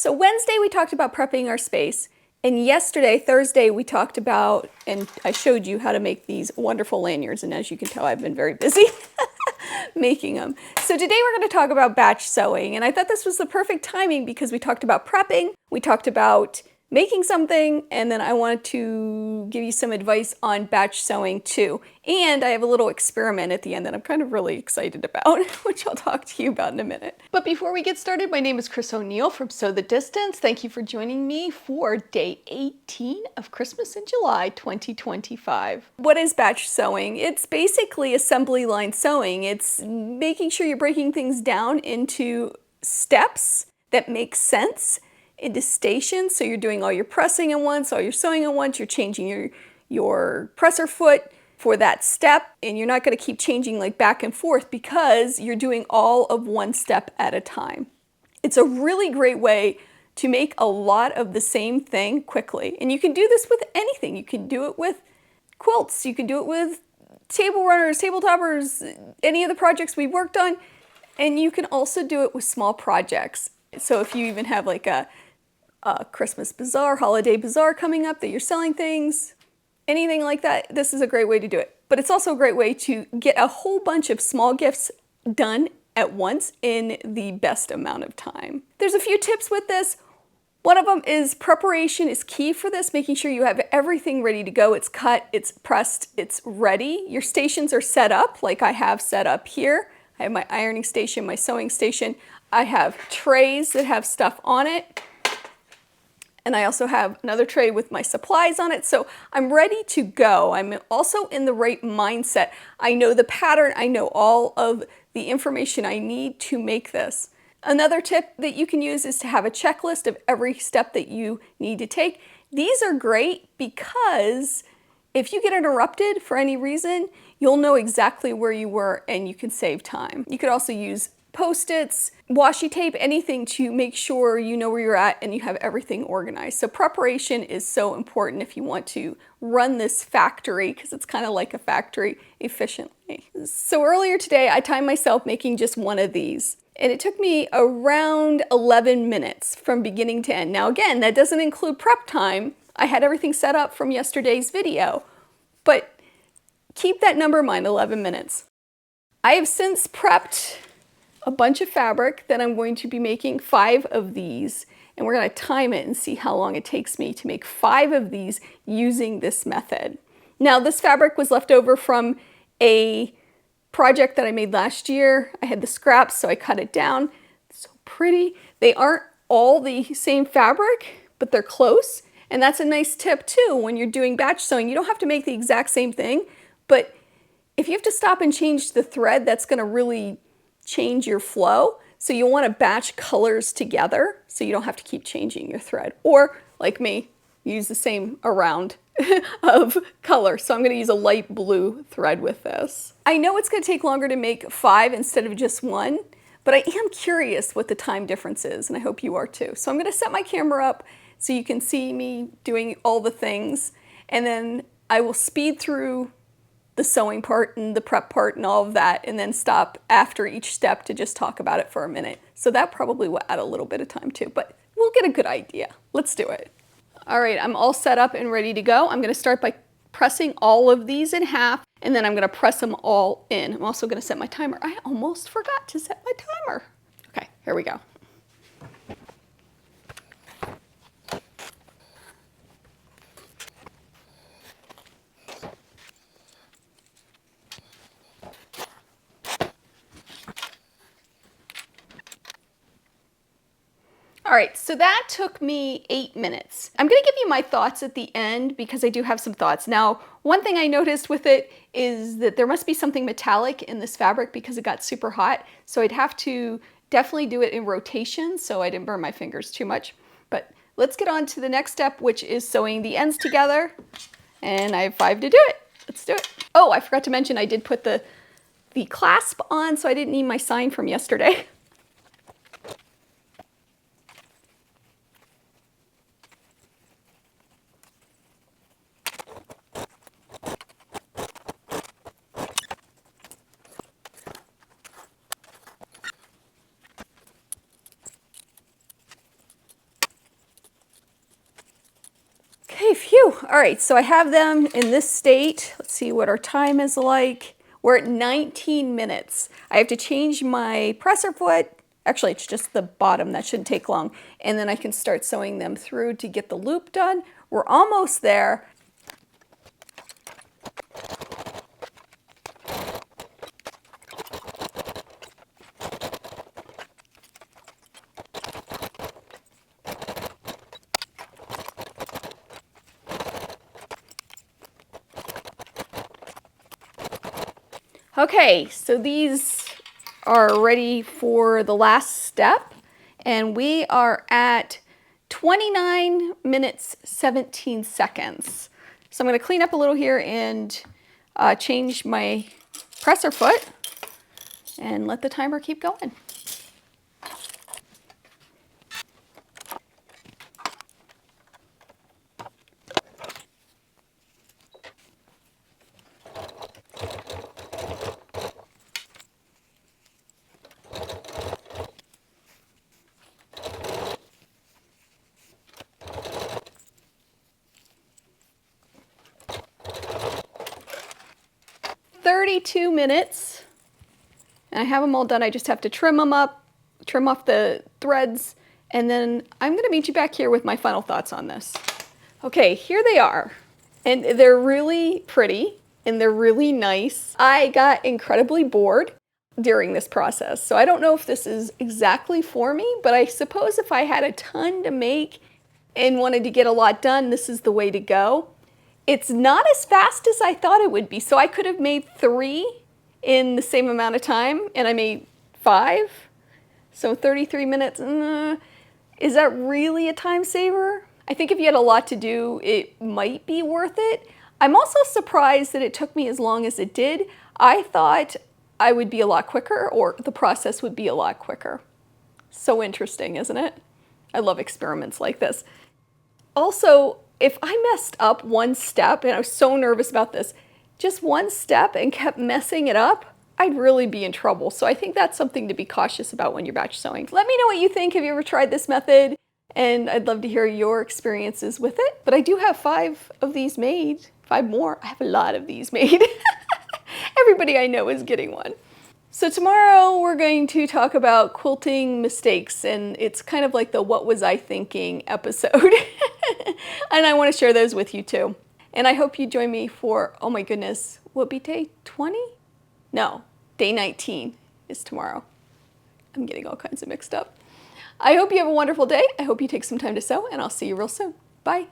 So Wednesday we talked about prepping our space, and yesterday, Thursday, we talked about, and I showed you how to make these wonderful lanyards, and as you can tell, I've been very busy making them. So today we're going to talk about batch sewing, and I thought this was the perfect timing because we talked about prepping, we talked about making something, and then I wanted to give you some advice on batch sewing too. And I have a little experiment at the end that I'm kind of really excited about, which I'll talk to you about in a minute. But before we get started, my name is Chris O'Neill from Sew the Distance. Thank you for joining me for day 18 of Christmas in July 2025. What is batch sewing? It's basically assembly line sewing. It's making sure you're breaking things down into steps that make sense, into stations, so you're doing all your pressing at once, all your sewing at once, you're changing your presser foot for that step, and you're not going to keep changing like back and forth because you're doing all of one step at a time. It's a really great way to make a lot of the same thing quickly, and you can do this with anything. You can do it with quilts, you can do it with table runners, table toppers, any of the projects we've worked on, and you can also do it with small projects. So if you even have like a Christmas bazaar, holiday bazaar coming up that you're selling things, anything like that, this is a great way to do it. But it's also a great way to get a whole bunch of small gifts done at once in the best amount of time. There's a few tips with this. One of them is preparation is key for this, making sure you have everything ready to go. It's cut, it's pressed, it's ready. Your stations are set up like I have set up here. I have my ironing station, my sewing station. I have trays that have stuff on it. And I also have another tray with my supplies on it. So I'm ready to go. I'm also in the right mindset. I know the pattern. I know all of the information I need to make this. Another tip that you can use is to have a checklist of every step that you need to take. These are great because if you get interrupted for any reason, you'll know exactly where you were and you can save time. You could also use Post-its, washi tape, anything to make sure you know where you're at and you have everything organized. So preparation is so important if you want to run this factory, because it's kind of like a factory, efficiently. So earlier today, I timed myself making just one of these, and it took me around 11 minutes from beginning to end. Now again, that doesn't include prep time. I had everything set up from yesterday's video, but keep that number in mind, 11 minutes. I have since prepped a bunch of fabric that I'm going to be making 5 of these, and we're going to time it and see how long it takes me to make 5 of these using this method. Now this fabric was left over from a project that I made last year. I had the scraps, so I cut it down. It's so pretty. They aren't all the same fabric, but they're close, and that's a nice tip too when you're doing batch sewing. You don't have to make the exact same thing, but if you have to stop and change the thread, that's going to really change your flow. So you'll want to batch colors together so you don't have to keep changing your thread. Or like me, use the same around of color. So I'm going to use a light blue thread with this. I know it's going to take longer to make 5 instead of just 1, but I am curious what the time difference is, and I hope you are too. So I'm going to set my camera up so you can see me doing all the things, and then I will speed through the sewing part and the prep part and all of that, and then stop after each step to just talk about it for a minute. So that probably will add a little bit of time too, but we'll get a good idea. Let's do it. All right, I'm all set up and ready to go. I'm going to start by pressing all of these in half, and then I'm going to press them all in. I'm also going to set my timer. I almost forgot to set my timer. Okay, here we go. All right, so that took me 8 minutes. I'm gonna give you my thoughts at the end because I do have some thoughts. Now, one thing I noticed with it is that there must be something metallic in this fabric because it got super hot. So I'd have to definitely do it in rotation so I didn't burn my fingers too much. But let's get on to the next step, which is sewing the ends together. And I have 5 to do it. Let's do it. Oh, I forgot to mention I did put the clasp on, so I didn't need my sign from yesterday. Okay, phew. All right, so I have them in this state. Let's see what our time is like. We're at 19 minutes. I have to change my presser foot. Actually, it's just the bottom. That shouldn't take long. And then I can start sewing them through to get the loop done. We're almost there. Okay, so these are ready for the last step, and we are at 29 minutes 17 seconds. So I'm going to clean up a little here and change my presser foot and let the timer keep going. "32 minutes, and I have them all done. I just have to trim them up, trim off the threads, and then I'm going to meet you back here with my final thoughts on this. Okay, here they are, and they're really pretty, and they're really nice. I got incredibly bored during this process, so I don't know if this is exactly for me, but I suppose if I had a ton to make and wanted to get a lot done, this is the way to go. It's not as fast as I thought it would be, so I could have made 3 in the same amount of time, and I made 5, so 33 minutes. Is that really a time saver? I think if you had a lot to do, it might be worth it. I'm also surprised that it took me as long as it did. I thought I would be a lot quicker, or the process would be a lot quicker. So interesting, isn't it? I love experiments like this. Also, if I messed up one step, and I was so nervous about this, just one step and kept messing it up, I'd really be in trouble. So I think that's something to be cautious about when you're batch sewing. Let me know what you think. Have you ever tried this method? And I'd love to hear your experiences with it. But I do have 5 of these made, 5 more. I have a lot of these made. Everybody I know is getting one. So tomorrow we're going to talk about quilting mistakes, and it's kind of like the what was I thinking episode. And I want to share those with you too. And I hope you join me for, oh my goodness, will it be day 20? No, day 19 is tomorrow. I'm getting all kinds of mixed up. I hope you have a wonderful day. I hope you take some time to sew, and I'll see you real soon. Bye.